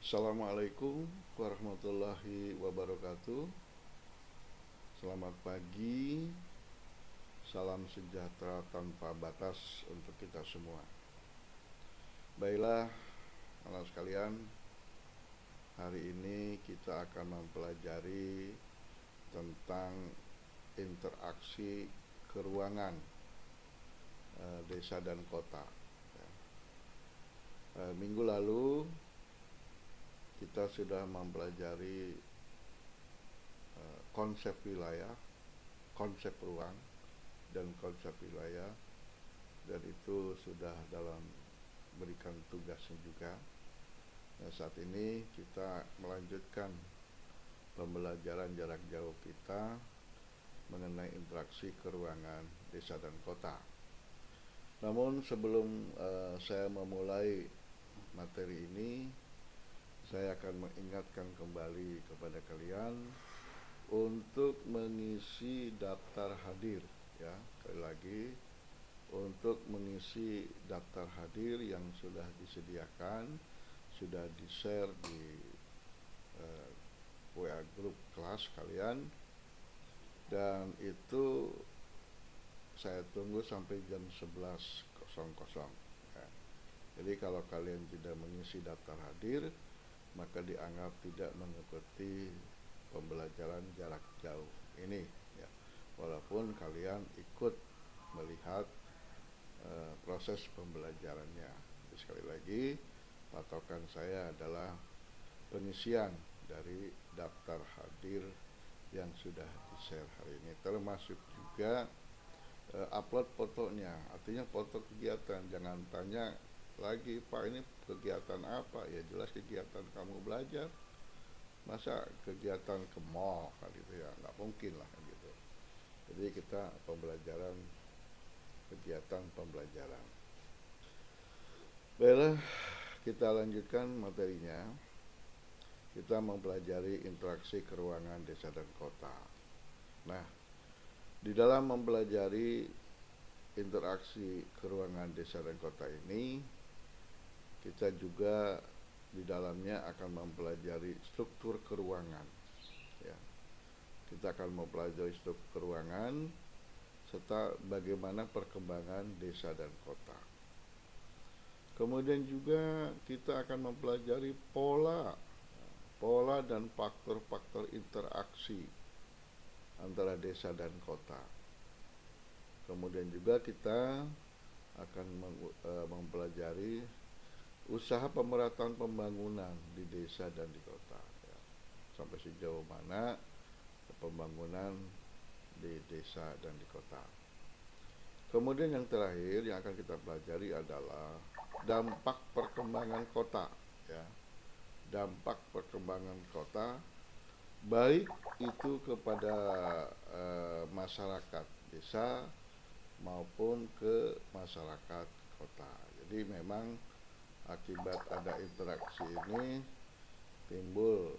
Assalamualaikum warahmatullahi wabarakatuh. Selamat pagi, salam sejahtera tanpa batas untuk kita semua. Baiklah, anak sekalian, hari ini kita akan mempelajari tentang interaksi keruangan desa dan kota. Minggu lalu kita sudah mempelajari konsep wilayah, konsep ruang, dan konsep wilayah, dan itu sudah dalam berikan tugasnya juga. Nah, saat ini kita melanjutkan pembelajaran jarak jauh kita mengenai interaksi keruangan desa dan kota. Namun sebelum saya memulai materi ini, saya akan mengingatkan kembali kepada kalian untuk mengisi daftar hadir, ya. Sekali lagi, untuk mengisi daftar hadir yang sudah disediakan, sudah di-share di WA grup kelas kalian, dan itu saya tunggu sampai jam 11.00, ya. Jadi kalau kalian tidak mengisi daftar hadir, maka dianggap tidak mengikuti pembelajaran jarak jauh ini, ya. Walaupun kalian ikut melihat proses pembelajarannya. Jadi sekali lagi, patokan saya adalah pengisian dari daftar hadir yang sudah di-share hari ini, termasuk juga upload fotonya, artinya foto kegiatan. Jangan tanya lagi, Pak, ini kegiatan apa? Ya jelas kegiatan kamu belajar. Masa kegiatan ke mall kan gitu ya, nggak mungkin lah gitu. Jadi kita pembelajaran, kegiatan pembelajaran. Baiklah, kita lanjutkan materinya. Kita mempelajari interaksi keruangan desa dan kota. Nah, di dalam mempelajari interaksi keruangan desa dan kota ini, kita juga di dalamnya akan mempelajari struktur keruangan, ya. Kita akan mempelajari struktur keruangan serta bagaimana perkembangan desa dan kota. Kemudian juga kita akan mempelajari pola dan faktor-faktor interaksi antara desa dan kota. Kemudian juga kita akan mempelajari usaha pemerataan pembangunan di desa dan di kota, ya. Sampai sejauh mana pembangunan di desa dan di kota. Kemudian yang terakhir yang akan kita pelajari adalah dampak perkembangan kota, ya. Dampak perkembangan kota, baik itu kepada masyarakat desa maupun ke masyarakat kota. Jadi memang akibat ada interaksi ini timbul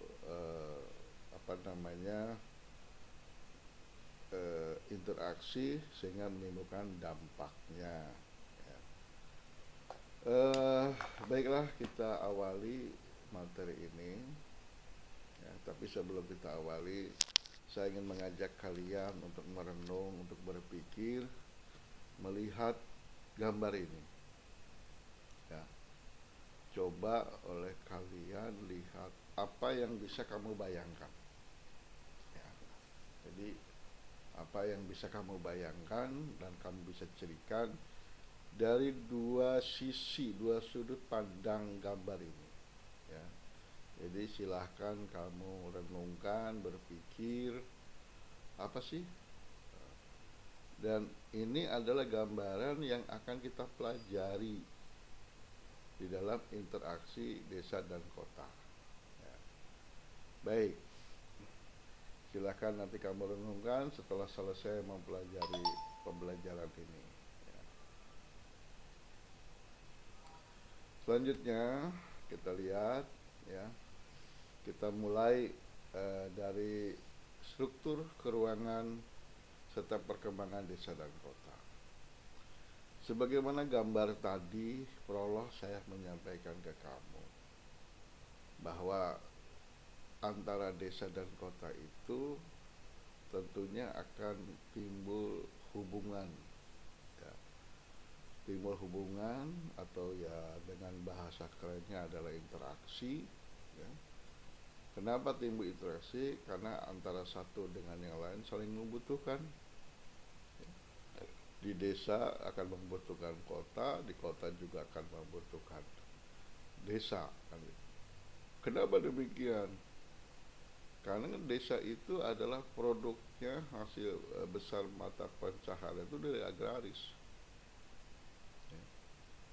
interaksi sehingga menimbulkan dampaknya, ya. Baiklah, kita awali materi ini, ya. Tapi sebelum kita awali, saya ingin mengajak kalian untuk merenung, untuk berpikir, melihat gambar ini, ya. Coba oleh kalian lihat apa yang bisa kamu bayangkan, ya. Jadi apa yang bisa kamu bayangkan dan kamu bisa cirikan dari dua sisi, dua sudut pandang gambar ini, ya. Jadi silahkan kamu renungkan, berpikir apa sih, dan ini adalah gambaran yang akan kita pelajari di dalam interaksi desa dan kota, ya. Baik, silakan nanti kamu renungkan setelah selesai mempelajari pembelajaran ini, ya. Selanjutnya kita lihat, ya. Kita mulai dari struktur keruangan serta perkembangan desa dan kota. Sebagaimana gambar tadi, prolog saya menyampaikan ke kamu, bahwa antara desa dan kota itu tentunya akan timbul hubungan, ya. Timbul hubungan atau ya dengan bahasa kerennya adalah interaksi, ya. Kenapa timbul interaksi? Karena antara satu dengan yang lain saling membutuhkan. Di desa akan membutuhkan kota, di kota juga akan membutuhkan desa. Kenapa demikian? Karena desa itu adalah produknya hasil besar mata pencaharian itu dari agraris.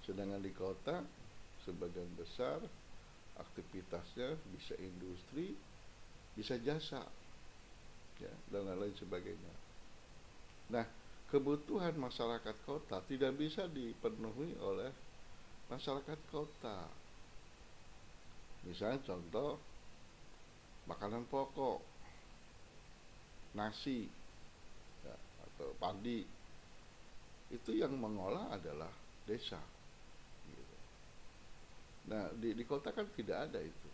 Sedangkan di kota sebagian besar aktivitasnya bisa industri, bisa jasa, ya, dan lain-lain sebagainya. Nah, kebutuhan masyarakat kota tidak bisa dipenuhi oleh masyarakat kota. Misalnya contoh makanan pokok, nasi, ya, atau padi, itu yang mengolah adalah desa. Nah, di kota kan tidak ada itu,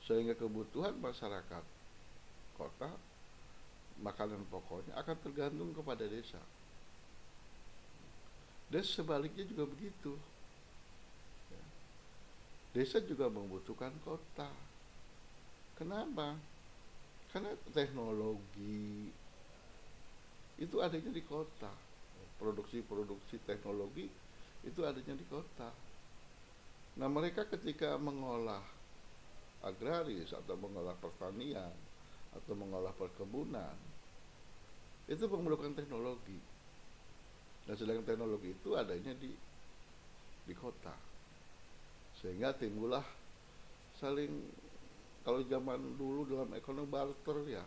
sehingga kebutuhan masyarakat kota makanan pokoknya akan tergantung kepada desa. Dan sebaliknya juga begitu. Desa juga membutuhkan kota. Kenapa? Karena teknologi itu adanya di kota. Produksi-produksi teknologi itu adanya di kota. Nah, mereka ketika mengolah agraris atau mengolah pertanian atau mengolah perkebunan itu memerlukan teknologi. Dan sedangkan teknologi itu adanya di kota. Sehingga timbullah saling, kalau zaman dulu dalam ekonomi barter ya,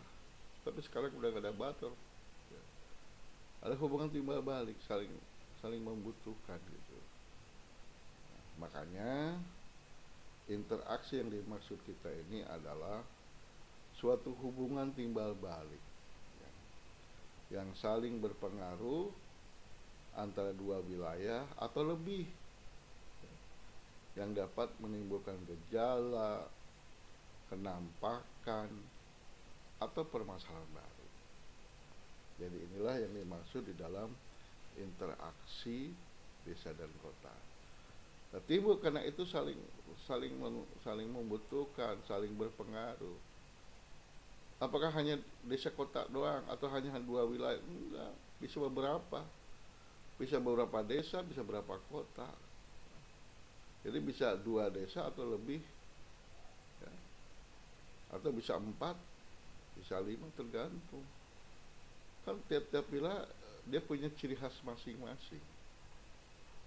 tapi sekarang udah gak ada barter. Ya. Ada hubungan timbal balik, saling membutuhkan gitu. Nah, makanya interaksi yang dimaksud kita ini adalah suatu hubungan timbal balik, ya, yang saling berpengaruh antara dua wilayah atau lebih, yang dapat menimbulkan gejala, kenampakan, atau permasalahan baru. Jadi inilah yang dimaksud di dalam interaksi desa dan kota. Nah, timbul karena itu saling membutuhkan, saling berpengaruh. Apakah hanya desa kota doang atau hanya dua wilayah? Enggak, bisa beberapa. Bisa beberapa desa, bisa beberapa kota. Jadi bisa 2 desa atau lebih, ya. Atau bisa 4, bisa 5, tergantung. Kan tiap-tiap wilayah dia punya ciri khas masing-masing,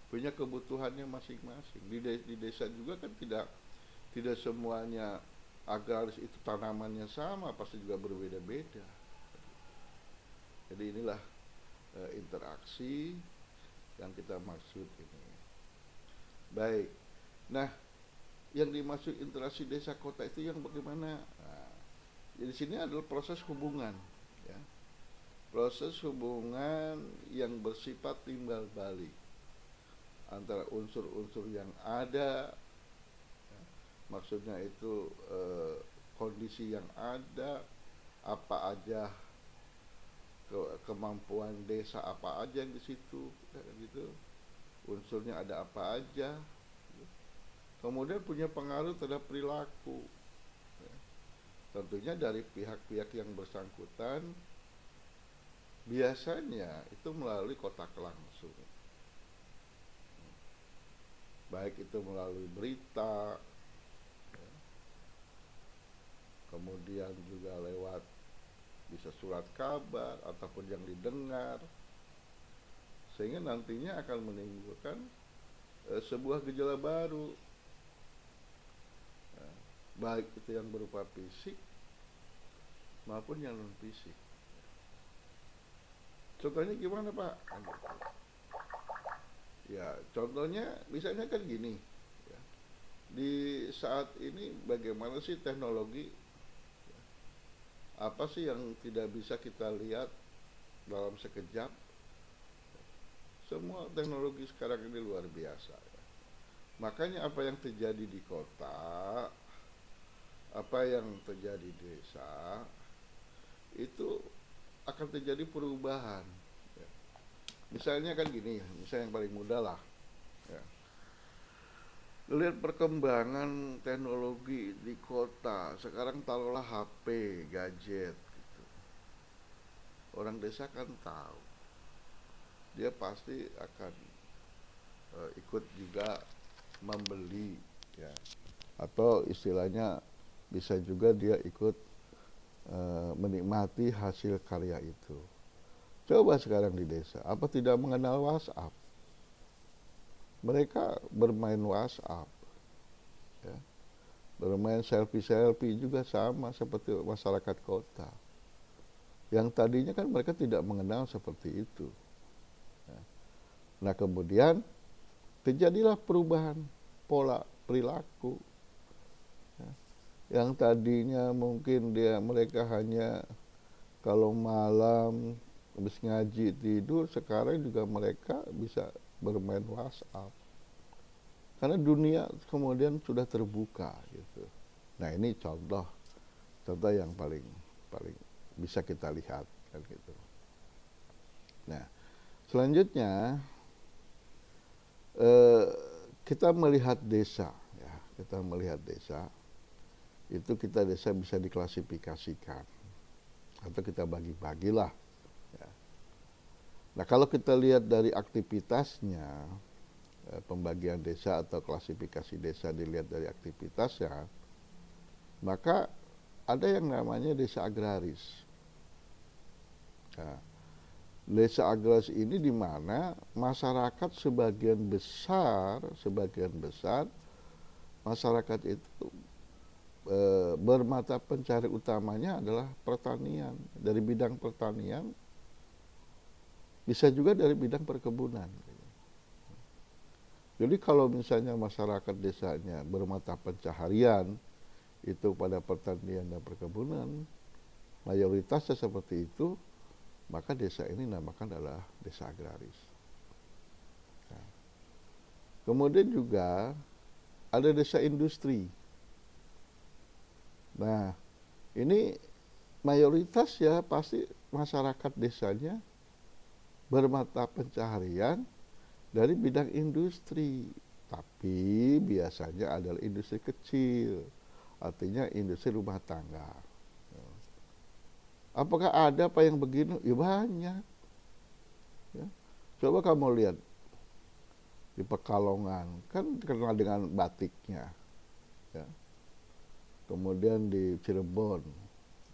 punya kebutuhannya masing-masing. Di desa juga kan tidak semuanya agraris itu tanamannya sama, pasti juga berbeda-beda. Jadi inilah interaksi yang kita maksud ini. Baik. Nah, yang dimaksud interaksi desa kota itu yang bagaimana? Nah, jadi sini adalah proses hubungan, ya. Proses hubungan yang bersifat timbal balik antara unsur-unsur yang ada, ya. Maksudnya itu kondisi yang ada, apa aja kemampuan desa apa aja di situ, gitu. Unsurnya ada apa aja. Kemudian punya pengaruh terhadap perilaku, ya. Tentunya dari pihak-pihak yang bersangkutan, biasanya itu melalui kontak langsung, baik itu melalui berita, ya. Kemudian juga lewat bisa surat kabar ataupun yang didengar, sehingga nantinya akan menimbulkan sebuah gejala baru, baik itu yang berupa fisik maupun yang non fisik. Contohnya gimana Pak? Ya contohnya misalnya kan gini, ya. Di saat ini bagaimana sih teknologi, ya. Apa sih yang tidak bisa kita lihat dalam sekejap? Semua teknologi sekarang ini luar biasa, ya. Makanya apa yang terjadi di kota apa yang terjadi di desa itu akan terjadi perubahan. Ya. Misalnya kan gini, misalnya yang paling mudah lah. Ya. Lihat perkembangan teknologi di kota. Sekarang taruhlah HP, gadget. Gitu. Orang desa kan tahu. Dia pasti akan ikut juga membeli, ya. Atau istilahnya bisa juga dia ikut menikmati hasil karya itu. Coba sekarang di desa, apa tidak mengenal WhatsApp? Mereka bermain WhatsApp, ya. Bermain selfie juga sama seperti masyarakat kota. Yang tadinya kan mereka tidak mengenal seperti itu. Ya. Nah kemudian terjadilah perubahan pola perilaku. Ya. Yang tadinya mungkin mereka hanya kalau malam habis ngaji tidur, sekarang juga mereka bisa bermain WhatsApp. Karena dunia kemudian sudah terbuka gitu. Nah ini contoh yang paling bisa kita lihat kan gitu. Nah selanjutnya kita melihat desa, ya. Kita melihat desa itu desa bisa diklasifikasikan atau kita bagi-bagilah. Ya. Nah kalau kita lihat dari aktivitasnya, pembagian desa atau klasifikasi desa dilihat dari aktivitasnya, maka ada yang namanya desa agraris. Nah, desa agraris ini di mana masyarakat sebagian besar masyarakat itu bermata pencari utamanya adalah pertanian. Dari bidang pertanian, bisa juga dari bidang perkebunan. Jadi kalau misalnya masyarakat desanya bermata pencaharian itu pada pertanian dan perkebunan, mayoritasnya seperti itu, maka desa ini namakan adalah desa agraris. Nah, kemudian juga ada desa industri. Nah, ini mayoritas ya pasti masyarakat desanya bermata pencaharian dari bidang industri, tapi biasanya adalah industri kecil, artinya industri rumah tangga. Apakah ada apa yang begini? Ya banyak. Ya. Coba kamu lihat di Pekalongan, kan terkenal dengan batiknya. Ya. Kemudian di Cirebon,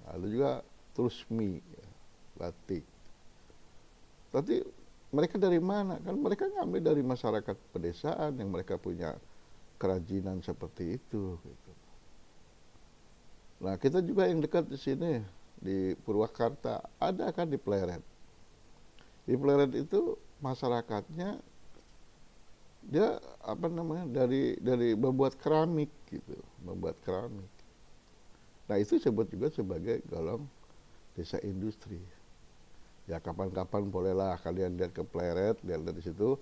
ada juga Trusmi, ya, batik. Tapi mereka dari mana? Kan mereka ngambil dari masyarakat pedesaan yang mereka punya kerajinan seperti itu. Gitu. Nah kita juga yang dekat di sini di Purwakarta ada kan di Pleret. Di Pleret itu masyarakatnya dia dari membuat keramik gitu, membuat keramik. Nah itu disebut juga sebagai golong desa industri. Ya kapan-kapan bolehlah kalian lihat ke Pleret, lihat dari situ,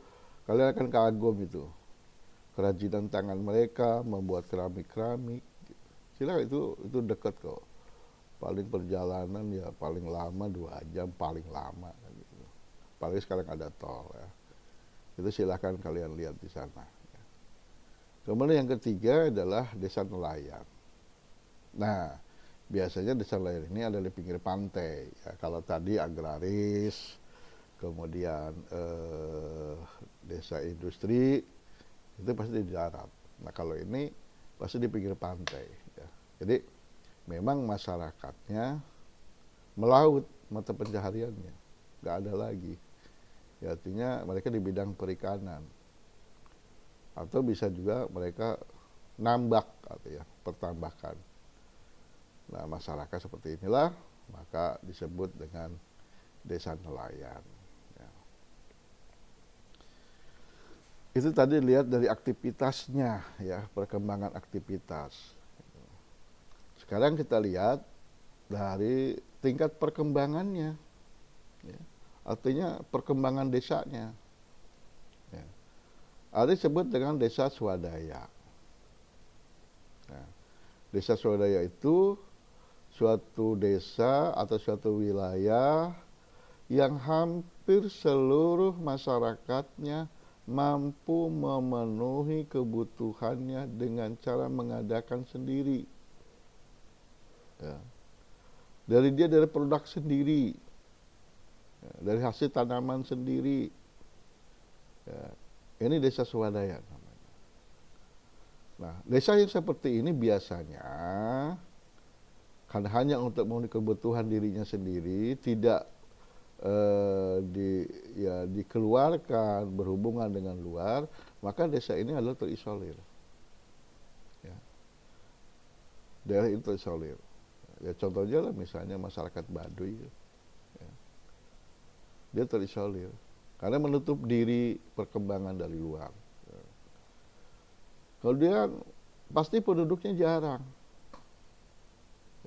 kalian akan kagum itu kerajinan tangan mereka membuat keramik. Silakan itu dekat kok. Paling perjalanan ya paling lama 2 jam paling lama. Gitu. Paling sekarang ada tol ya. Itu silakan kalian lihat di sana. Kemudian yang ketiga adalah desa nelayan. Nah biasanya desa nelayan ini ada di pinggir pantai. Ya, kalau tadi agraris, kemudian desa industri, itu pasti di darat. Nah kalau ini pasti di pinggir pantai. Ya. Jadi memang masyarakatnya melaut mata pencahariannya, nggak ada lagi. Ya, artinya mereka di bidang perikanan. Atau bisa juga mereka nambak, artinya pertambakan. Nah masyarakat seperti inilah maka disebut dengan desa nelayan. Ya. Itu tadi lihat dari aktivitasnya ya, perkembangan aktivitas. Sekarang kita lihat dari tingkat perkembangannya, ya. Artinya perkembangan desanya. Ya. Ada disebut dengan desa swadaya. Nah, Desa swadaya itu suatu desa atau suatu wilayah yang hampir seluruh masyarakatnya mampu memenuhi kebutuhannya dengan cara mengadakan sendiri. Ya. Dari produk sendiri, ya, dari hasil tanaman sendiri. Ya. Ini desa swadaya namanya. Nah, desa yang seperti ini biasanya kan hanya untuk memenuhi kebutuhan dirinya sendiri, tidak dikeluarkan berhubungan dengan luar, maka desa ini adalah terisolir. Ya. Daerah itu terisolir. Ya contohnya lah misalnya masyarakat Baduy, ya. Dia terisolir karena menutup diri perkembangan dari luar. Ya. Kemudian pasti penduduknya jarang,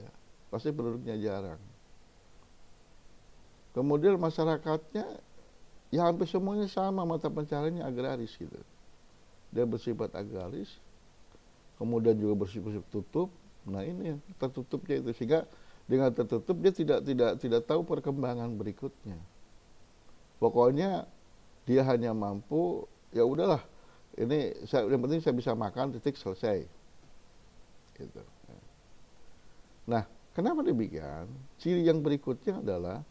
ya. Pasti penduduknya jarang. Kemudian masyarakatnya ya hampir semuanya sama, mata pencahariannya agraris gitu. Dia bersifat agraris, kemudian juga bersifat tutup. Nah ini tertutupnya itu, sehingga dengan tertutup dia tidak tahu perkembangan berikutnya. Pokoknya dia hanya mampu ya udahlah, yang penting saya bisa makan, titik, selesai. Gitu. Nah, kenapa demikian? Ciri yang berikutnya adalah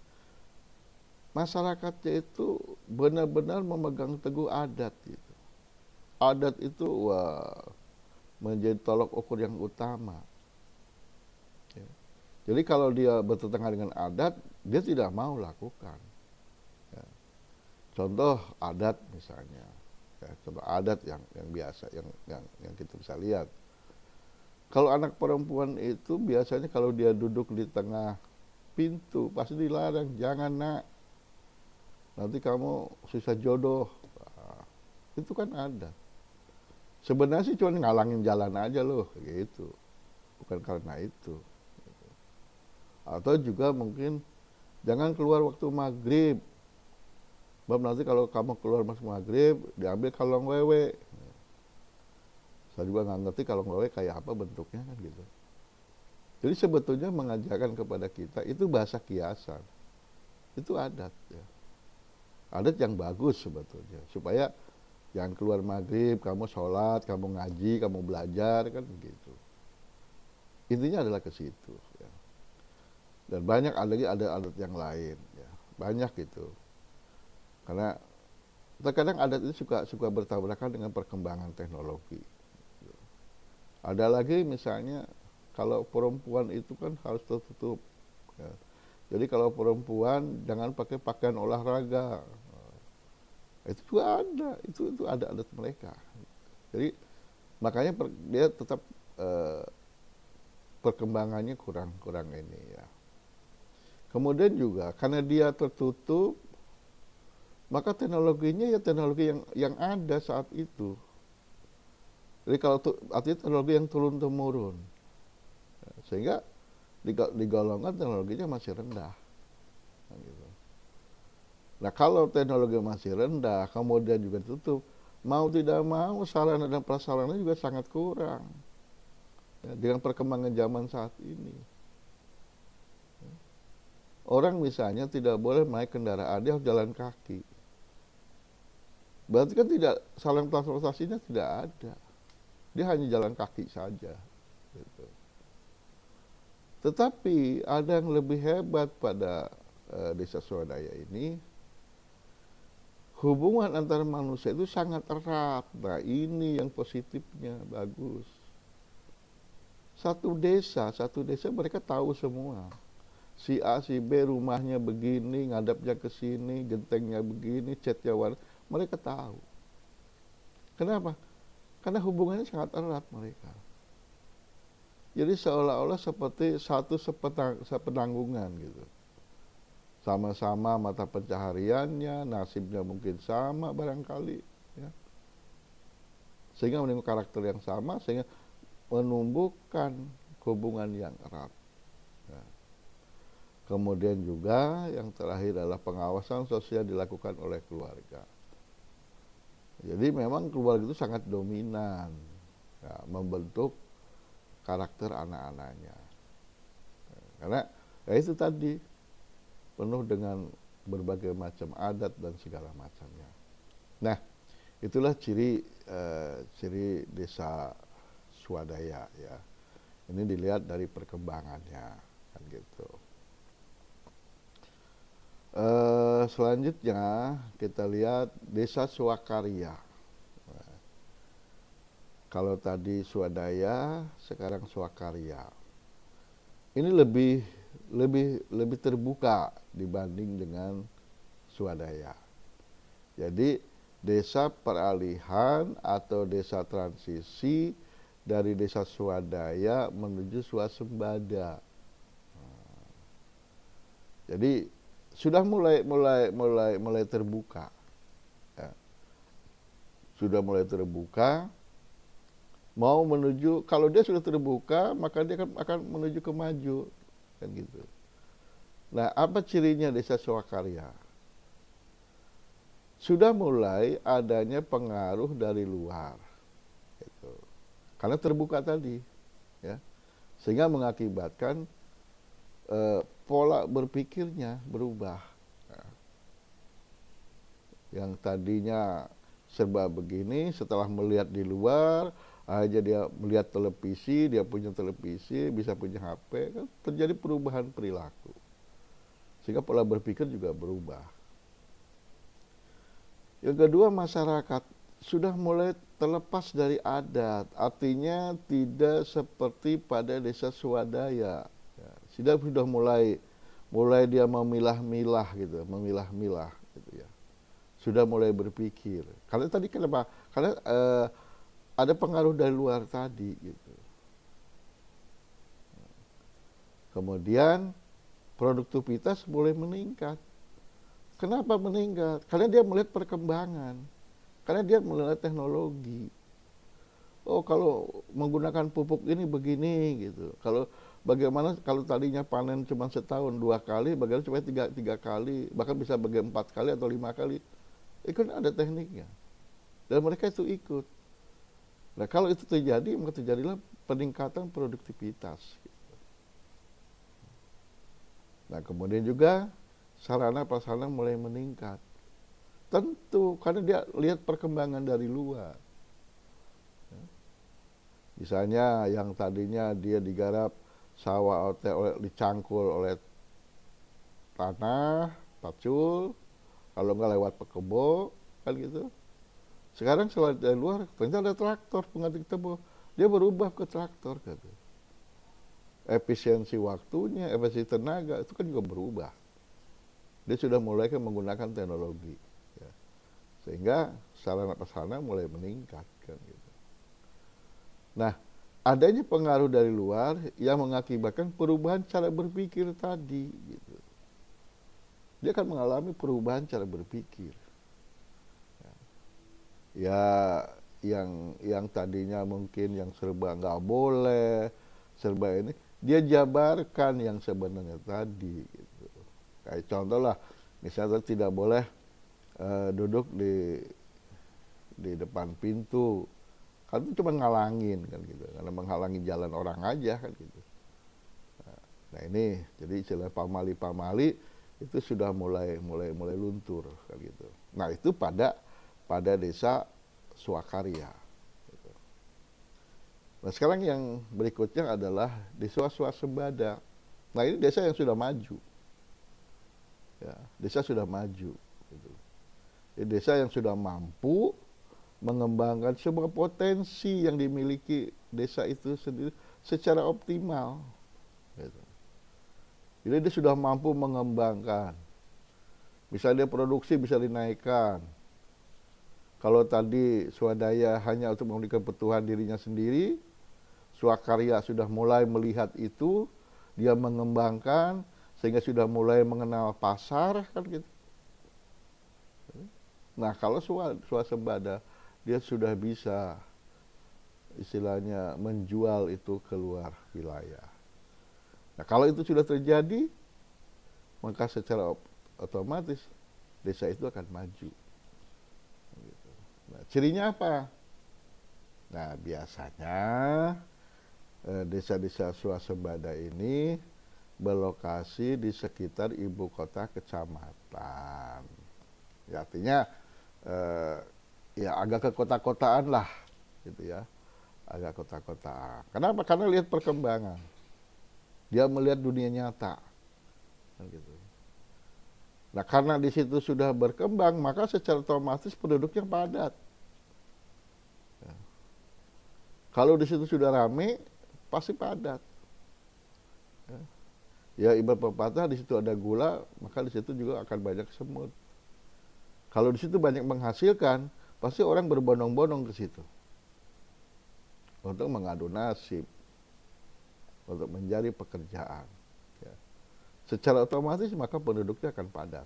masyarakatnya itu benar-benar memegang teguh adat gitu. Adat itu menjadi tolok ukur yang utama. Ya. Jadi kalau dia bertentangan dengan adat, dia tidak mau lakukan. Ya. Contoh adat misalnya, ya, contoh adat yang biasa, yang kita bisa lihat. Kalau anak perempuan itu biasanya kalau dia duduk di tengah pintu pasti dilarang, jangan nak, nanti kamu susah jodoh. Nah, itu kan adat. Sebenarnya sih cuma ngalangin jalan aja loh, gitu. Bukan karena itu. Atau juga mungkin jangan keluar waktu maghrib. Sebab nanti kalau kamu keluar waktu maghrib, diambil kalong wewe. Saya juga nggak ngerti kalong wewe kayak apa bentuknya kan gitu. Jadi sebetulnya mengajarkan kepada kita itu bahasa kiasan. Itu adat ya. Adat yang bagus sebetulnya, supaya jangan keluar maghrib, kamu sholat, kamu ngaji, kamu belajar, kan begitu. Intinya adalah ke situ. Ya. Dan banyak lagi ada adat yang lain, ya. Banyak itu. Karena terkadang adat itu suka bertabrakan dengan perkembangan teknologi. Ada lagi misalnya kalau perempuan itu kan harus tertutup. Ya. Jadi kalau perempuan jangan pakai pakaian olahraga. Itu juga ada, itu ada adat mereka. Jadi makanya dia tetap perkembangannya kurang ini ya. Kemudian juga karena dia tertutup, maka teknologinya ya teknologi yang ada saat itu. Jadi kalau artinya teknologi yang turun temurun, sehingga digolongkan teknologinya masih rendah. Nah, gitu. Nah kalau teknologi masih rendah, kemudian juga tutup, mau tidak mau sarana dan prasarana juga sangat kurang ya, dengan perkembangan zaman saat ini. Orang misalnya tidak boleh naik kendaraan, dia harus jalan kaki. Berarti kan sarana transportasinya tidak ada. Dia hanya jalan kaki saja. Gitu. Tetapi ada yang lebih hebat pada desa swadaya ini. Hubungan antara manusia itu sangat erat. Nah ini yang positifnya, bagus. Satu desa mereka tahu semua. Si A, si B rumahnya begini, ngadapnya ke sini, gentengnya begini, catnya warna. Mereka tahu. Kenapa? Karena hubungannya sangat erat mereka. Jadi seolah-olah seperti satu sepenanggungan gitu. Sama-sama mata pencahariannya, nasibnya mungkin sama barangkali. Ya. Sehingga menunggu karakter yang sama, sehingga menumbuhkan hubungan yang erat. Ya. Kemudian juga yang terakhir adalah pengawasan sosial dilakukan oleh keluarga. Jadi memang keluarga itu sangat dominan ya, membentuk karakter anak-anaknya. Karena ya itu tadi, penuh dengan berbagai macam adat dan segala macamnya. Nah, itulah ciri desa swadaya ya. Ini dilihat dari perkembangannya kan gitu. Selanjutnya kita lihat desa swakarya. Nah, kalau tadi swadaya, sekarang swakarya. Ini lebih terbuka dibanding dengan swadaya. Jadi desa peralihan atau desa transisi dari desa swadaya menuju swasembada. Jadi sudah mulai terbuka. Ya. Sudah mulai terbuka. Mau menuju, kalau dia sudah terbuka, maka dia akan menuju ke maju, kan gitu. Nah, apa cirinya desa swakarya? Sudah mulai adanya pengaruh dari luar, gitu. Karena terbuka tadi, ya, sehingga mengakibatkan pola berpikirnya berubah. Nah, yang tadinya serba begini, setelah melihat di luar aja dia melihat televisi, dia punya televisi, bisa punya HP, kan terjadi perubahan perilaku. Sehingga pola berpikir juga berubah. Yang kedua, masyarakat sudah mulai terlepas dari adat, artinya tidak seperti pada desa swadaya. Ya, sudah mulai dia memilah-milah gitu, memilah-milah gitu ya. Sudah mulai berpikir. Karena tadi kenapa? Karena ada pengaruh dari luar tadi gitu. Kemudian produktivitas mulai meningkat. Kenapa meningkat? Karena dia melihat perkembangan. Karena dia melihat teknologi. Oh, kalau menggunakan pupuk ini begini gitu. Kalau bagaimana kalau tadinya panen cuma setahun 2 kali, bagaimana supaya tiga kali, bahkan bisa bagi 4 kali atau 5 kali. Itu kan ada tekniknya. Dan mereka itu ikut. Nah, kalau itu terjadi, maka terjadilah peningkatan produktivitas. Nah, kemudian juga sarana prasarana mulai meningkat. Tentu, karena dia lihat perkembangan dari luar. Misalnya yang tadinya dia digarap sawah dicangkul oleh tanah, pacul, kalau nggak lewat pekebo, kan gitu. Sekarang selain dari luar, ternyata ada traktor pengatik tebu. Dia berubah ke traktor, gitu. Efisiensi waktunya, efisiensi tenaga, itu kan juga berubah. Dia sudah mulai menggunakan teknologi. Ya. Sehingga sarana prasarana mulai meningkat, kan gitu. Nah, adanya pengaruh dari luar yang mengakibatkan perubahan cara berpikir tadi, gitu. Dia akan mengalami perubahan cara berpikir. Ya, yang tadinya mungkin yang serba nggak boleh, serba ini, dia jabarkan yang sebenarnya tadi. Gitu. Kayak contoh lah, misalnya tidak boleh duduk di depan pintu, kan itu cuma ngalangin kan gitu, karena menghalangi jalan orang aja kan gitu. Nah ini, jadi istilah pamali itu sudah mulai luntur kan gitu. Nah itu pada desa swakarya. Gitu. Nah sekarang yang berikutnya adalah desa swasembada. Nah ini desa yang sudah maju. Ya, desa sudah maju. Gitu. Ini desa yang sudah mampu mengembangkan semua potensi yang dimiliki desa itu sendiri secara optimal. Gitu. Jadi dia sudah mampu mengembangkan. Misalnya produksi bisa dinaikkan. Kalau tadi swadaya hanya untuk memenuhi kebutuhan dirinya sendiri, swakarya sudah mulai melihat itu, dia mengembangkan sehingga sudah mulai mengenal pasar kan gitu. Nah, kalau swasembada dia sudah bisa istilahnya menjual itu keluar wilayah. Nah, kalau itu sudah terjadi, maka secara otomatis desa itu akan maju. Nah, cirinya apa? Nah, biasanya desa-desa swasembada ini berlokasi di sekitar ibu kota kecamatan. Ya, artinya ya agak ke kota-kotaan lah, gitu ya, agak kota-kotaan. Kenapa? Karena lihat perkembangan. Dia melihat dunia nyata, kan gitu. Nah, karena di situ sudah berkembang, maka secara otomatis penduduknya padat. Ya. Kalau di situ sudah ramai, pasti padat. Ya. Ya, ibarat pepatah, di situ ada gula, maka di situ juga akan banyak semut. Kalau di situ banyak menghasilkan, pasti orang berbondong-bondong ke situ untuk mengadu nasib, untuk mencari pekerjaan. Ya. Secara otomatis maka penduduknya akan padat.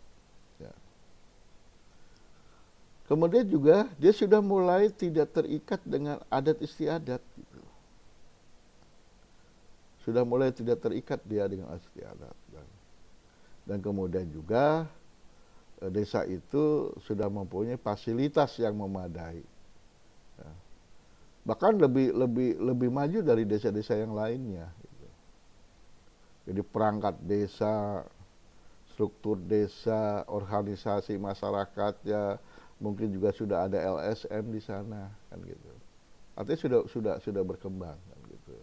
Ya. Kemudian juga dia sudah mulai tidak terikat dengan adat istiadat. Gitu. Sudah mulai tidak terikat dia dengan adat istiadat. Dan kemudian juga desa itu sudah mempunyai fasilitas yang memadai. Ya. Bahkan lebih maju dari desa-desa yang lainnya. Gitu. Jadi perangkat desa, struktur desa, organisasi masyarakatnya, mungkin juga sudah ada LSM di sana, kan gitu. Artinya sudah berkembang, kan gitu.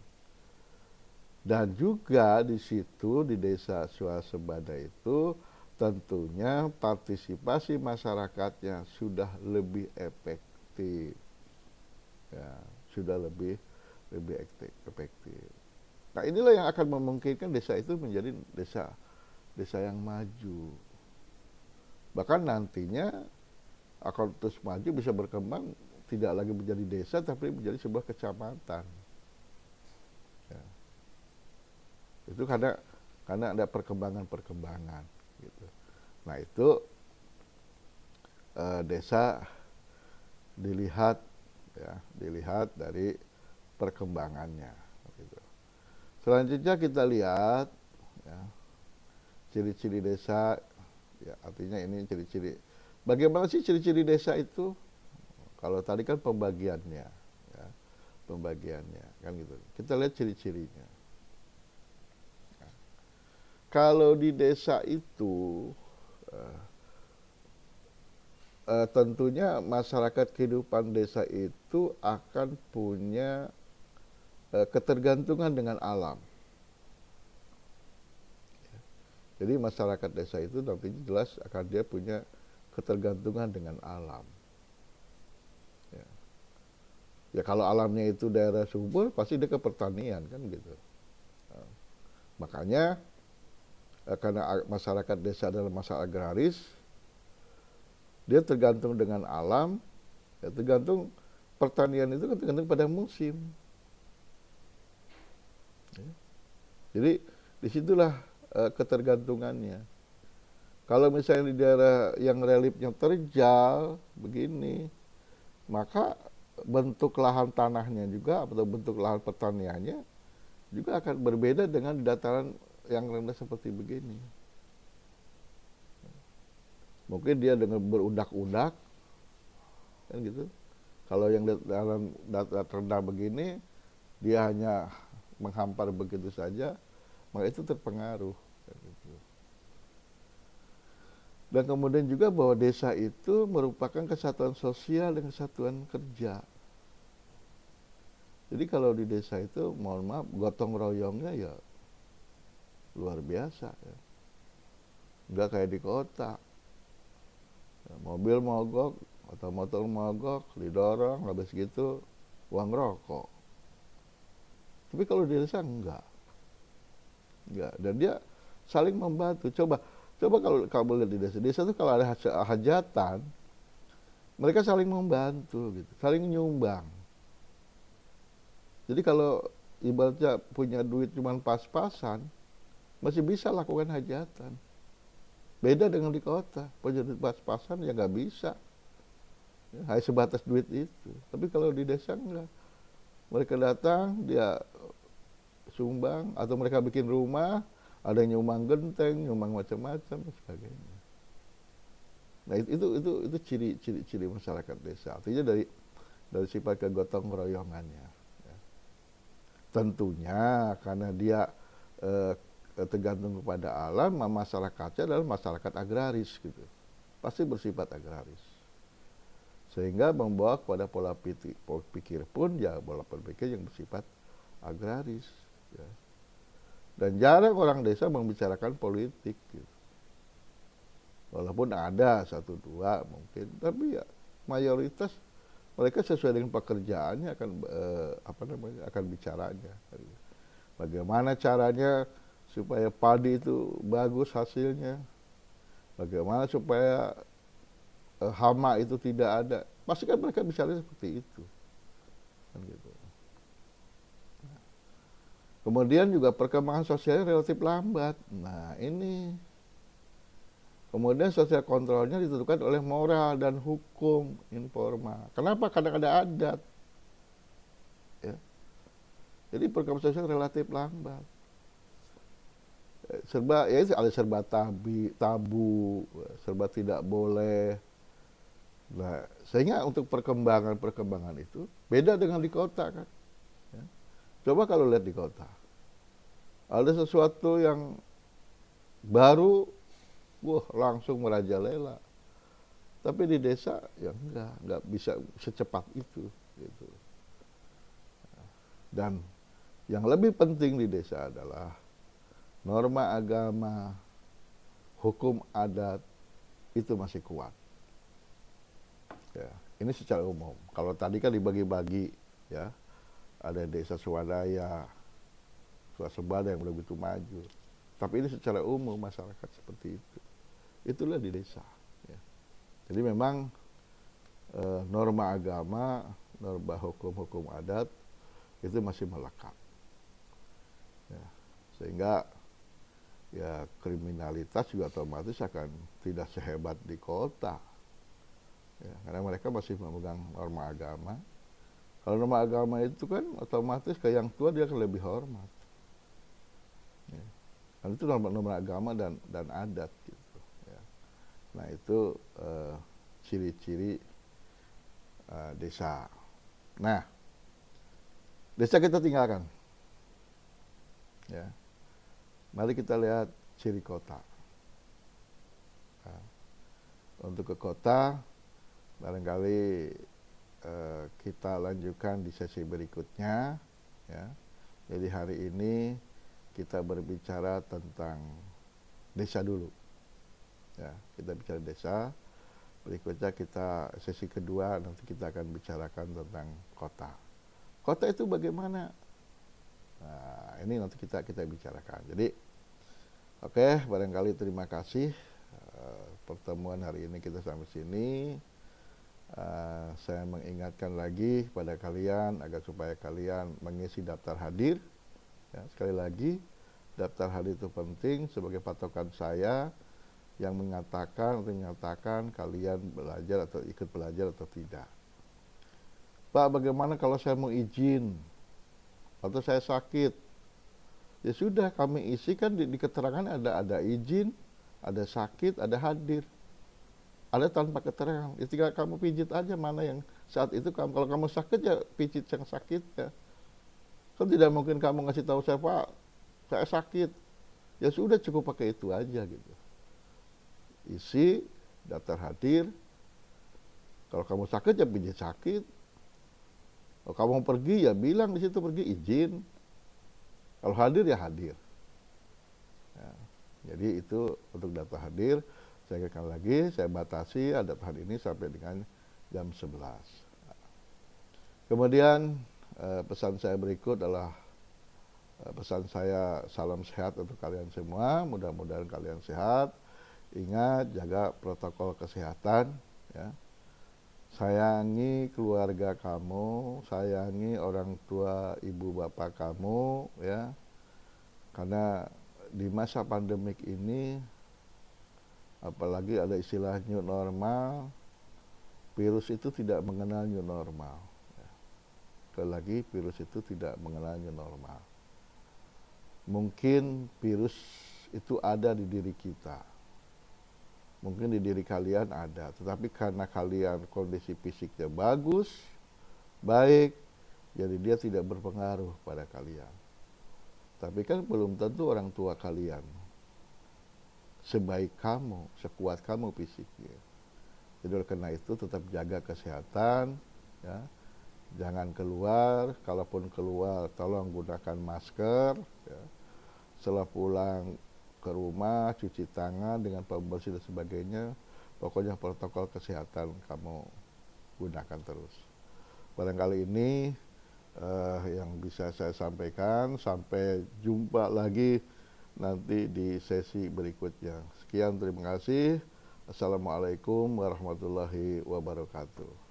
Dan juga di situ di desa swasembada itu tentunya partisipasi masyarakatnya sudah lebih efektif, ya, sudah lebih efektif. Nah, inilah yang akan memungkinkan desa itu menjadi desa yang maju. Bahkan nantinya akan terus maju, bisa berkembang, tidak lagi menjadi desa tapi menjadi sebuah kecamatan. Ya. Itu karena ada perkembangan gitu. Nah, itu desa dilihat dari perkembangannya gitu. Selanjutnya kita lihat ya, ciri-ciri desa, ya, artinya ini ciri-ciri. Bagaimana sih ciri-ciri desa itu? Kalau tadi kan pembagiannya, ya, kan gitu. Kita lihat ciri-cirinya. Nah, kalau di desa itu tentunya masyarakat kehidupan desa itu akan punya ketergantungan dengan alam. Jadi masyarakat desa itu nantinya jelas akan dia punya ketergantungan dengan alam. Ya, ya kalau alamnya itu daerah subur, pasti dia ke pertanian, kan gitu. Nah, makanya karena masyarakat desa adalah masyarakat agraris, dia tergantung dengan alam, ya, tergantung pertanian itu tergantung pada musim. Ya. Jadi disitulah ketergantungannya. Kalau misalnya di daerah yang reliefnya terjal begini, maka bentuk lahan tanahnya juga atau bentuk lahan pertaniannya juga akan berbeda dengan di dataran yang rendah seperti begini. Mungkin dia dengan berudak-udak, kan gitu. Kalau yang dalam dataran rendah begini, dia hanya menghampar begitu saja, maka itu terpengaruh. Gitu. Dan kemudian juga bahwa desa itu merupakan kesatuan sosial dan kesatuan kerja. Jadi kalau di desa itu, mohon maaf, gotong royongnya ya luar biasa. Ya. Nggak kayak di kota. Ya, mobil mogok atau motor mogok, didorong, habis gitu uang rokok. Tapi kalau di desa enggak. Dan dia saling membantu. Coba kalau kamu lihat di desa itu kalau ada hajatan, mereka saling membantu gitu, saling nyumbang. Jadi kalau ibaratnya punya duit cuma pas-pasan, masih bisa lakukan hajatan. Beda dengan di kota, punya duit pas-pasan ya nggak bisa. Ya, hanya sebatas duit itu. Tapi kalau di desa enggak. Mereka datang, dia sumbang, atau mereka bikin rumah, ada yang nyumbang genteng, nyumbang macam-macam dan sebagainya. Nah, itu ciri-ciri masyarakat desa. Artinya dari sifat kegotong royongannya. Ya. tentunya karena dia eh, tergantung kepada alam, masyarakatnya adalah masyarakat agraris gitu, pasti bersifat agraris, sehingga membawa kepada pola pikir pun ya pola pikir yang bersifat agraris ya. Dan jarang orang desa membicarakan politik gitu. Walaupun ada satu dua mungkin, tapi ya mayoritas mereka sesuai dengan pekerjaannya akan akan bicaranya. Bagaimana caranya supaya padi itu bagus hasilnya, bagaimana supaya hama itu tidak ada. Pasti kan mereka bicara seperti itu. Kan gitu. Kemudian juga perkembangan sosialnya relatif lambat. Nah ini. Kemudian sosial kontrolnya ditentukan oleh moral dan hukum informal. Kenapa? Kadang ada adat. Ya. Jadi perkembangan sosial relatif lambat. Serba ya ada serba tabu, serba tidak boleh. Nah, sehingga untuk perkembangan itu beda dengan di kota kan. Ya. Coba kalau lihat di kota, ada sesuatu yang baru, wah langsung merajalela. Tapi di desa ya enggak bisa secepat itu gitu. Dan yang lebih penting di desa adalah norma agama, hukum adat itu masih kuat. Ya, ini secara umum. Kalau tadi kan dibagi-bagi ya, ada desa swadaya, swasembada yang begitu maju. Tapi ini secara umum masyarakat seperti itu. Itulah di desa. Ya. Jadi memang norma agama, norma hukum adat itu masih melekat. Ya. Sehingga ya kriminalitas juga otomatis akan tidak sehebat di kota. Ya, karena mereka masih memegang norma agama. Kalau norma agama itu kan otomatis ke yang tua dia akan lebih hormat. Ya. Dan itu norma agama dan adat gitu. Ya. Nah itu ciri-ciri desa. Nah, desa kita tinggalkan. Ya. Mari kita lihat ciri kota. Nah, untuk ke kota, barangkali kita lanjutkan di sesi berikutnya. Ya. Jadi hari ini kita berbicara tentang desa dulu. Ya, kita bicara desa. Berikutnya kita sesi kedua nanti kita akan bicarakan tentang kota. Kota itu bagaimana? Nah, ini nanti kita bicarakan. Jadi, oke, barangkali terima kasih pertemuan hari ini kita sampai sini. Saya mengingatkan lagi kepada kalian agar supaya kalian mengisi daftar hadir. Ya, sekali lagi, daftar hadir itu penting sebagai patokan saya yang menyatakan kalian belajar atau ikut belajar atau tidak. Pak, bagaimana kalau saya mau izin atau saya sakit? Ya sudah, kami isi kan di keterangan ada izin, ada sakit, ada hadir. Ada tanpa keterangan. Ya tinggal kamu pijit aja mana yang saat itu kamu. Kalau kamu sakit ya pijit yang sakit ya. Kan tidak mungkin kamu ngasih tahu saya, Pak, saya sakit. Ya sudah, cukup pakai itu aja gitu. Isi daftar hadir. Kalau kamu sakit ya pijit sakit. Kalau kamu mau pergi ya bilang di situ pergi izin. Kalau hadir ya hadir. Ya, jadi itu untuk daftar hadir. Saya ingatkan lagi, saya batasi daftar hadir ini sampai dengan jam 11. Kemudian pesan saya berikut adalah pesan saya salam sehat untuk kalian semua. Mudah-mudahan kalian sehat. Ingat, jaga protokol kesehatan. Ya. Sayangi keluarga kamu, sayangi orang tua ibu bapak kamu, ya. Karena di masa pandemik ini, apalagi ada istilah new normal, virus itu tidak mengenal new normal. Ya. Sekali lagi, virus itu tidak mengenal new normal. Mungkin virus itu ada di diri kita. Mungkin di diri kalian ada, tetapi karena kalian kondisi fisiknya bagus, baik, Jadi dia tidak berpengaruh pada kalian. Tapi kan belum tentu orang tua kalian sebaik kamu, sekuat kamu fisiknya. Jadi oleh karena itu tetap jaga kesehatan, ya. Jangan keluar, kalaupun keluar tolong gunakan masker, ya. Setelah pulang ke rumah cuci tangan dengan pembersih dan sebagainya. Pokoknya protokol kesehatan kamu gunakan terus. Barangkali ini yang bisa saya sampaikan. Sampai jumpa lagi nanti di sesi berikutnya. Sekian, terima kasih. Assalamualaikum warahmatullahi wabarakatuh.